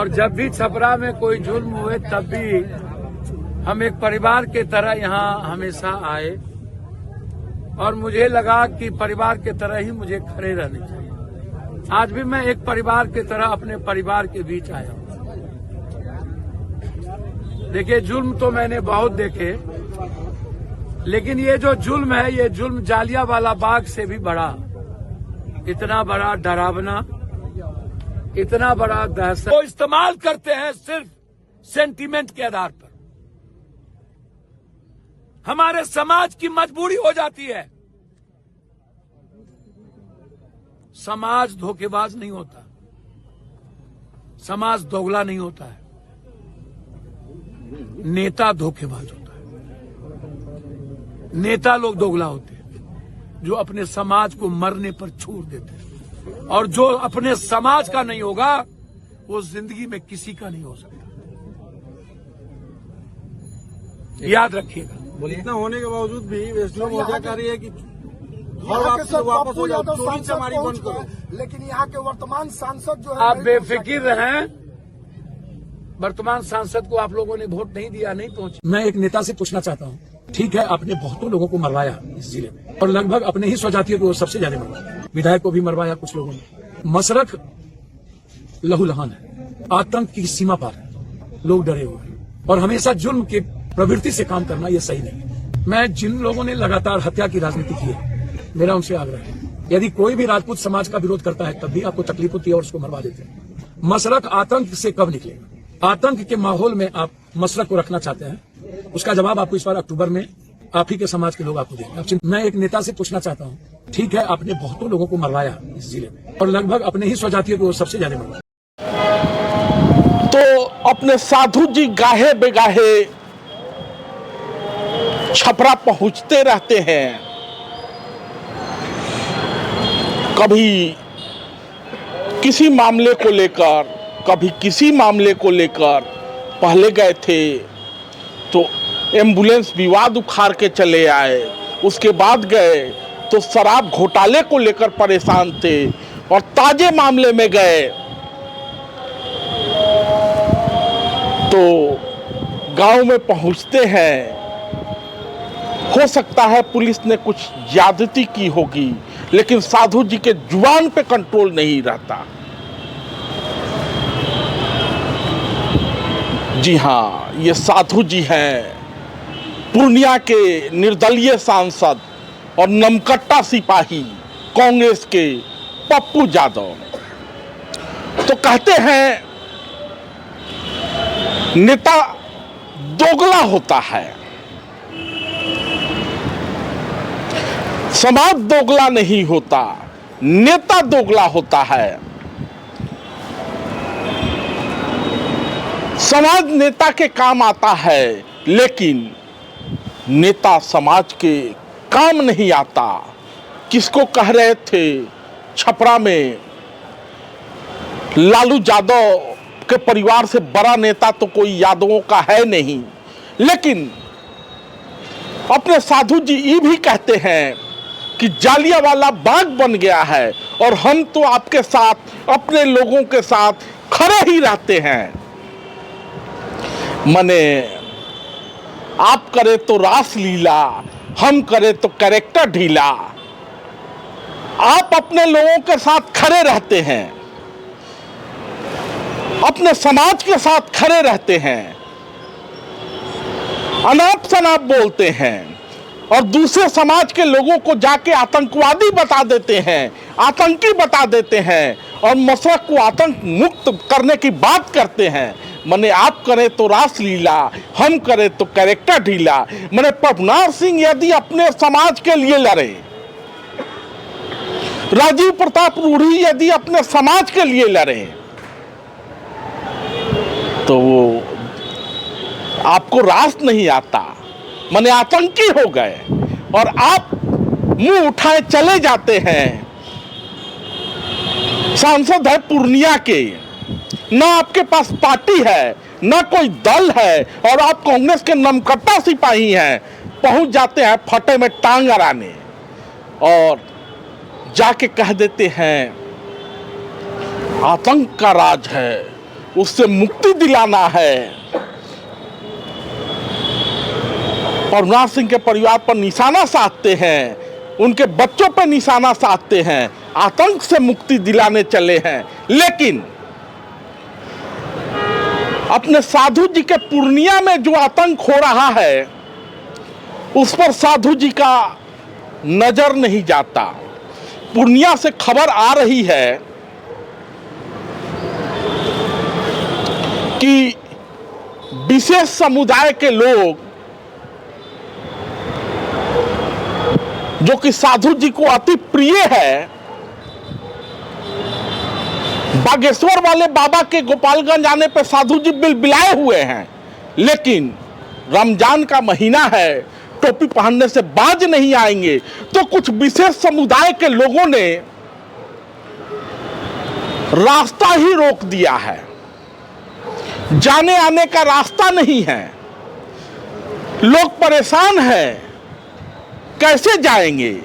और जब भी छपरा में कोई जुल्म हुए तब भी हम एक परिवार के तरह यहाँ हमेशा आए और मुझे लगा कि परिवार के तरह ही मुझे खड़े रहने चाहिए। आज भी मैं एक परिवार के तरह अपने परिवार के बीच आया हूँ। देखिए, जुल्म तो मैंने बहुत देखे, लेकिन ये जो जुल्म है, ये जुल्म जालियांवाला बाग से भी बड़ा, इतना बड़ा डरावना, इतना बड़ा दहशत वो इस्तेमाल करते हैं सिर्फ सेंटीमेंट के आधार पर। हमारे समाज की मजबूरी हो जाती है। समाज धोखेबाज नहीं होता, समाज दोगला नहीं होता है, नेता धोखेबाज होता है। नेता लोग दोगला होते हैं जो अपने समाज को मरने पर छोड़ देते हैं, और जो अपने समाज का नहीं होगा वो जिंदगी में किसी का नहीं हो सकता। याद रखिएगा। इतना होने के बावजूद भी वैष्णव मोर्चा कह रही है कि वापस हो जाओ, चोरी चमारी बंद करो। लेकिन यहाँ के वर्तमान सांसद जो है, आप बेफिक्र रहें, वर्तमान सांसद को आप लोगों ने वोट नहीं दिया, नहीं पहुंचे। मैं एक नेता से पूछना चाहता हूँ, ठीक है, आपने बहुतों लोगों को मरवाया इस जिले में और लगभग अपने ही स्वजातियों को सबसे ज्यादा मरवाया, विधायक को भी मरवाया कुछ लोगों ने। मसरख लहूलुहान है, आतंक की सीमा पार है, लोग डरे हुए हैं और हमेशा जुल्म की प्रवृत्ति से काम करना यह सही नहीं है। मैं जिन लोगों ने लगातार हत्या की राजनीति की है, मेरा उनसे आग्रह है, यदि कोई भी राजपूत समाज का विरोध करता है तब भी आपको तकलीफ होती है और उसको मरवा देते हैं। मसरख आतंक से कब निकलेगा? आतंक के माहौल में आप मसरख को रखना चाहते हैं, उसका जवाब आपको इस बार अक्टूबर में आप ही के समाज के लोग आपको देंगे। मैं एक नेता से पूछना चाहता हूँ, ठीक है, आपने बहुतों लोगों को मरवाया इस जिले में और लगभग अपने ही स्वजातियों को सबसे ज्यादा मरवाया। तो अपने साधु जी गाहे बेगाहे छपरा पहुंचते रहते हैं। कभी किसी मामले को लेकर, कभी किसी मामले को लेकर पहले गए थे तो एम्बुलेंस विवाद उखाड़ के चले आए, उसके बाद गए तो शराब घोटाले को लेकर परेशान थे और ताजे मामले में गए तो गांव में पहुंचते हैं। हो सकता है पुलिस ने कुछ ज्यादती की होगी, लेकिन साधु जी के जुबान पे कंट्रोल नहीं रहता। जी हाँ, ये साधु जी हैं, पूर्णिया के निर्दलीय सांसद और नमकट्टा सिपाही कांग्रेस के पप्पू यादव। तो कहते हैं नेता दोगला होता है, समाज दोगला नहीं होता, नेता दोगला होता है। समाज नेता के काम आता है, लेकिन नेता समाज के काम नहीं आता। किसको कह रहे थे छपरा में? लालू यादव के परिवार से बड़ा नेता तो कोई यादवों का है नहीं, लेकिन अपने साधु जी ये भी कहते हैं कि जालियांवाला बाग बन गया है और हम तो आपके साथ, अपने लोगों के साथ खड़े ही रहते हैं। मने आप करे तो रास लीला, हम करे तो कैरेक्टर ढीला। आप अपने लोगों के साथ खड़े रहते हैं, अपने समाज के साथ खड़े रहते हैं, अनाप शनाप बोलते हैं और दूसरे समाज के लोगों को जाके आतंकवादी बता देते हैं, आतंकी बता देते हैं और मसरख को आतंक मुक्त करने की बात करते हैं। मने आप करें तो रास लीला, हम करें तो कैरेक्टर ढीला। मने पवनार सिंह यदि अपने समाज के लिए लड़े, राजीव प्रताप रूढ़ी यदि अपने समाज के लिए लड़े, तो वो आपको रास नहीं आता, मने आतंकी हो गए और आप मुंह उठाए चले जाते हैं। सांसद है पूर्णिया के, ना आपके पास पार्टी है, ना कोई दल है और आप कांग्रेस के नमकट्टा सिपाही हैं। पहुंच जाते हैं फटे में टांग अड़ाने और जाके कह देते हैं आतंक का राज है, उससे मुक्ति दिलाना है। प्रभुनाथ सिंह के परिवार पर निशाना साधते हैं, उनके बच्चों पर निशाना साधते हैं, आतंक से मुक्ति दिलाने चले हैं। लेकिन अपने साधु जी के पूर्णिया में जो आतंक हो रहा है उस पर साधु जी का नजर नहीं जाता। पूर्णिया से खबर आ रही है कि विशेष समुदाय के लोग जो कि साधु जी को अति प्रिय है, बागेश्वर वाले बाबा के गोपालगंज आने पर साधु जी बिलबिलाए हुए हैं। लेकिन रमजान का महीना है, टोपी पहनने से बाज नहीं आएंगे। तो कुछ विशेष समुदाय के लोगों ने रास्ता ही रोक दिया है, जाने आने का रास्ता नहीं है। लोग परेशान हैं, कैसे जाएंगे?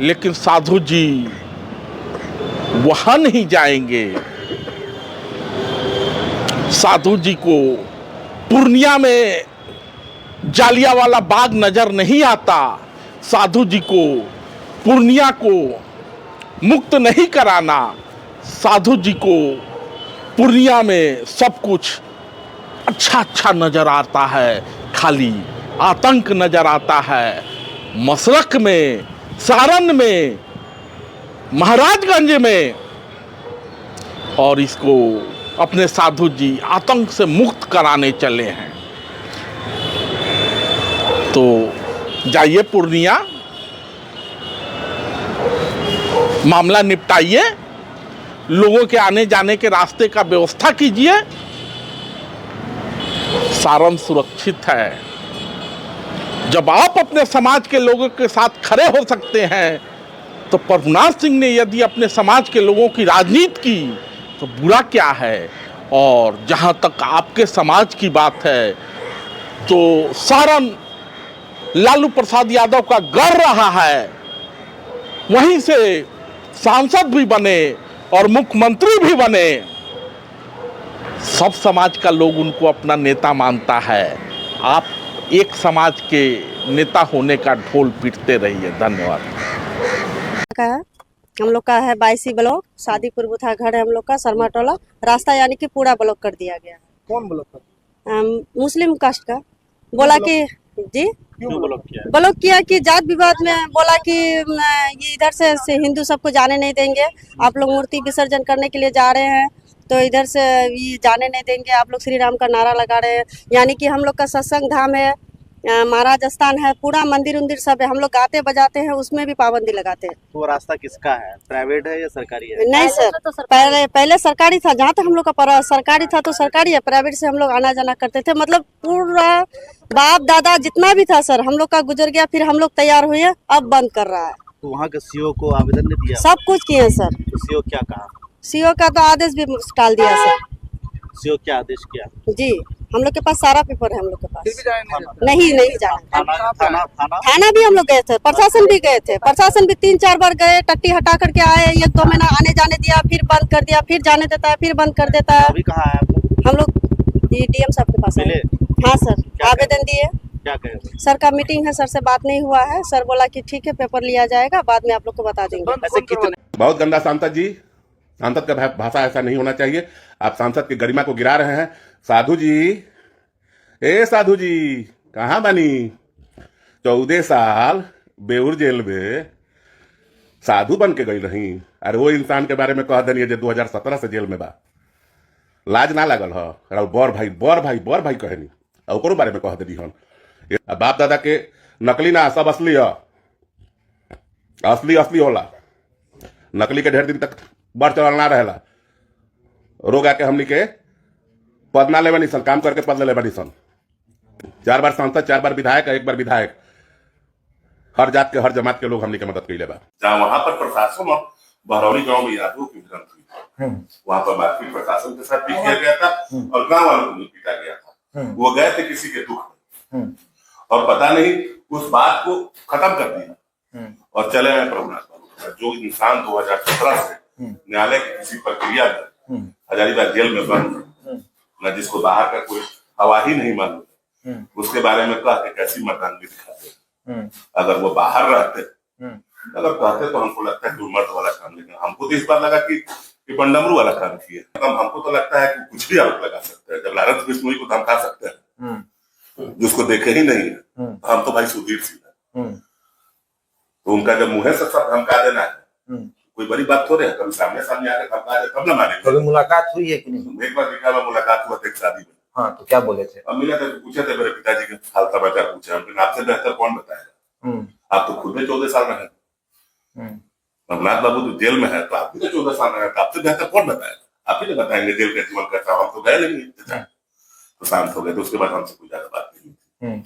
लेकिन साधु जी वहां नहीं जाएंगे। साधु जी को पूर्णिया में जालियावाला बाग नजर नहीं आता। साधु जी को पूर्णिया को मुक्त नहीं कराना। साधु जी को पूर्णिया में सब कुछ अच्छा अच्छा नजर आता है, खाली आतंक नजर आता है। मसरख में, सारण में, महाराजगंज में, और इसको अपने साधु जी आतंक से मुक्त कराने चले हैं। तो जाइए पूर्णिया, मामला निपटाइए, लोगों के आने जाने के रास्ते का व्यवस्था कीजिए। सारण सुरक्षित है। जब आप अपने समाज के लोगों के साथ खड़े हो सकते हैं तो प्रभुनाथ सिंह ने यदि अपने समाज के लोगों की राजनीति की तो बुरा क्या है। और जहां तक आपके समाज की बात है तो सारण लालू प्रसाद यादव का गढ़ रहा है, वहीं से सांसद भी बने और मुख्यमंत्री भी बने। सब समाज का लोग उनको अपना नेता मानता है। आप एक समाज के नेता होने का ढोल पीटते रहिए। धन्यवाद। का है हम लोग का है 22 ब्लॉक, शादीपुर बुथा घर है हम लोग का, शर्मा टोला। रास्ता यानी कि पूरा ब्लॉक कर दिया गया। कौन ब्लॉक कर? मुस्लिम कास्ट का बोला कि जी क्यों ब्लॉक किया कि जात विवाद में बोला कि ये इधर से हिंदू सबको जाने नहीं देंगे। आप लोग मूर्ति विसर्जन करने के लिए जा रहे हैं तो इधर से ये जाने नहीं देंगे। आप लोग श्री राम का नारा लगा रहे हैं। यानी कि हम लोग का सत्संग धाम है, महाराज स्थान है, पूरा मंदिर उंदिर सब है। हम लोग गाते बजाते हैं, उसमें भी पाबंदी लगाते हैं। तो वो रास्ता किसका है? प्राइवेट है या सरकारी है? नहीं सर, पहले सरकारी था। जहाँ तक हम लोग का सरकारी था तो सरकारी है। प्राइवेट से हम लोग आना जाना करते थे। मतलब पूरा बाप दादा जितना भी था सर हम लोग का गुजर गया। फिर हम लोग तैयार हुए, अब बंद कर रहा है। तो वहाँ के सीओ को आवेदन नहीं दिया? सब कुछ किए सर। तो सीओ क्या कहा? सीओ का तो आदेश भी टाल दिया सर। सीओ क्या आदेश किया? जी हम लोग के पास सारा पेपर है। हम लोग के पास नहीं जाना। थाना भी हम लोग गए थे, प्रशासन भी गए थे। प्रशासन भी 3-4 बार गए, टट्टी हटा करके आए। 1-2 महीना आने जाने दिया, फिर बंद कर दिया, फिर जाने देता है, फिर बंद कर देता है। अभी कहाँ है आप लोग? हम लोग डीएम साहब के पास है। हाँ सर, आवेदन दिए। क्या कहे? सर का मीटिंग है, सर से बात नहीं हुआ है। सर बोला कि ठीक है पेपर लिया जाएगा, बाद में आप लोग को बता देंगे। ऐसे कितने? बहुत गंदा सांसद जी, सांसद का भाषा ऐसा नहीं होना चाहिए। आप सांसद की गरिमा को गिरा रहे हैं। साधु जी, ए साधु जी, कहाँ बनी? 14 साल बेउर जेल में साधु बन के गई रही। अरे वो इंसान के बारे में कह देनी जो 2017 से जेल में बा। लाज ना लगल है? बर भाई कहनी और ओकरो बारे में कह देनी हम। बाप दादा के नकली ना, सब असली है। असली होला। नकली के ढेर दिन तक बढ़ चढ़ल ना रहेला। रोग आके हमनी के पद ना ले बनी सन, काम करके पद ले बनी सन। 4 बार सांसद, 4 बार विधायक, 1 बार विधायक। हर जात के हर जमात के लोग हमनी के मदद कैले बा। जहाँ वहां पर प्रशासन और बहरौली गांव में यादवों की भिड़ंत हुई, वहां पर बाकी प्रशासन के साथ भी किया गया था और गांव वालों को भी पीटा गया था। वो गए थे किसी के दुख में और पता नहीं उस बात को खत्म कर दिया और चले आए प्रभुनाथ। जो इंसान 2017 से न्यायालय की किसी प्रक्रिया में हजारीबाग जेल में बंद न जिसको बाहर का कोई हवा ही नहीं मालूम, उसके बारे में कह के कैसी मर्दानगी दिखाते। अगर वो बाहर रहते, अगर कहते तो हमको लगता है कि मर्द वाला काम, लेकिन हमको तो इस बार लगा कि बंडमरू वाला काम किए। मतलब हमको तो लगता है कि कुछ भी आरोप लगा सकते हैं। जब लारंस बिश्नोई को धमका सकते हैं जिसको देखे ही नहीं है, तो हम तो भाई सुधीर सिंह है, तो उनका जब मुंह से सब धमका देना है, कोई बड़ी बात थोड़े है। कभी सामने सामने आकर धमका दे तब न मानेंगे। कभी मुलाकात हुई है कि नहीं? एक बार निकाह में मुलाकात हुआ था एक शादी में। हाँ, तो क्या बोले थे? अब मिला था, पूछे थे मेरे पिताजी के हाल समाचार पूछे, हमने आपसे बेहतर कौन बताएगा, आप तो खुद में 14 साल में है, रघुनाथ बाबू तो जेल में है, तो आप भी तो 14 साल में है, तो आपसे बेहतर कौन बताएगा, आप ही तो बताएंगे जेल का जीवन कैसा। हम तो गए नहीं, तो शांत हो गए। तो उसके बाद हमसे कोई ज्यादा बात नहीं हुई।